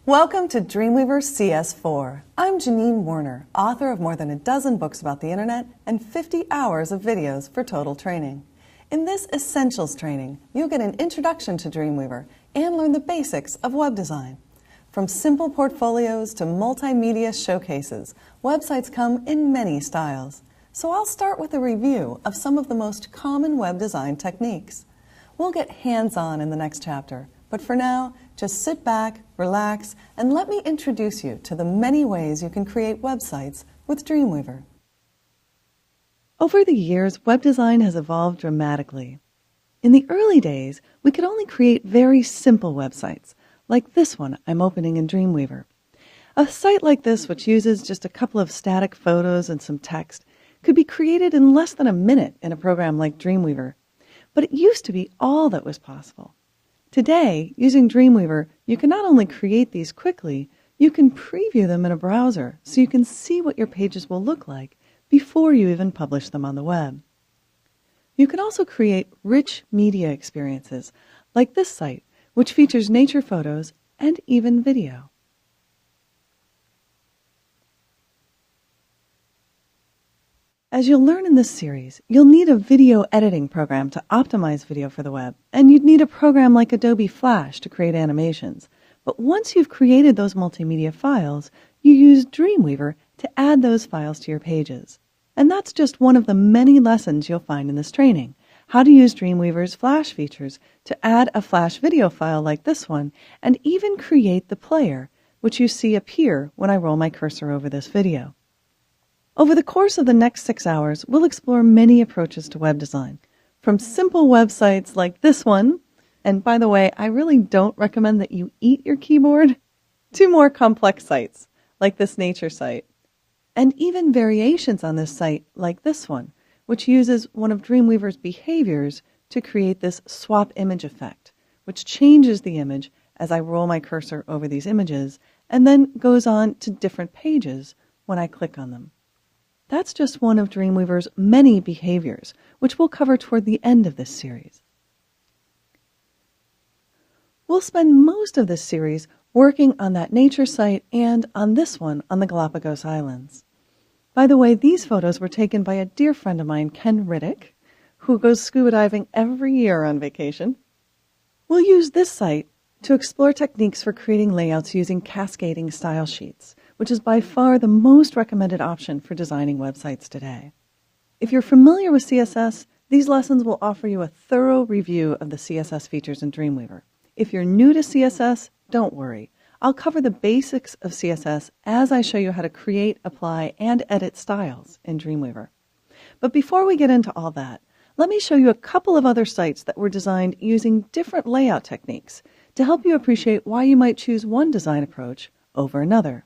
Welcome to Dreamweaver CS4. I'm Janine Warner, author of more than a dozen books about the internet and 50 hours of videos for total training. In this Essentials training, you'll get an introduction to Dreamweaver and learn the basics of web design. From simple portfolios to multimedia showcases, websites come in many styles. So I'll start with a review of some of the most common web design techniques. We'll get hands-on in the next chapter, but for now, just sit back, relax, and let me introduce you to the many ways you can create websites with Dreamweaver. Over the years, web design has evolved dramatically. In the early days, we could only create very simple websites, like this one I'm opening in Dreamweaver. A site like this, which uses just a couple of static photos and some text, could be created in less than a minute in a program like Dreamweaver. But it used to be all that was possible. Today, using Dreamweaver, you can not only create these quickly, you can preview them in a browser so you can see what your pages will look like before you even publish them on the web. You can also create rich media experiences, like this site, which features nature photos and even video. As you'll learn in this series, you'll need a video editing program to optimize video for the web, and you'd need a program like Adobe Flash to create animations. But once you've created those multimedia files, you use Dreamweaver to add those files to your pages. And that's just one of the many lessons you'll find in this training: how to use Dreamweaver's Flash features to add a Flash video file like this one, and even create the player, which you see appear when I roll my cursor over this video. Over the course of the next 6 hours, we'll explore many approaches to web design, from simple websites like this one, and by the way, I really don't recommend that you eat your keyboard, to more complex sites, like this nature site, and even variations on this site like this one, which uses one of Dreamweaver's behaviors to create this swap image effect, which changes the image as I roll my cursor over these images, and then goes on to different pages when I click on them. That's just one of Dreamweaver's many behaviors, which we'll cover toward the end of this series. We'll spend most of this series working on that nature site and on this one on the Galapagos Islands. By the way, these photos were taken by a dear friend of mine, Ken Riddick, who goes scuba diving every year on vacation. We'll use this site to explore techniques for creating layouts using cascading style sheets, which is by far the most recommended option for designing websites today. If you're familiar with CSS, these lessons will offer you a thorough review of the CSS features in Dreamweaver. If you're new to CSS, don't worry. I'll cover the basics of CSS as I show you how to create, apply, and edit styles in Dreamweaver. But before we get into all that, let me show you a couple of other sites that were designed using different layout techniques to help you appreciate why you might choose one design approach over another.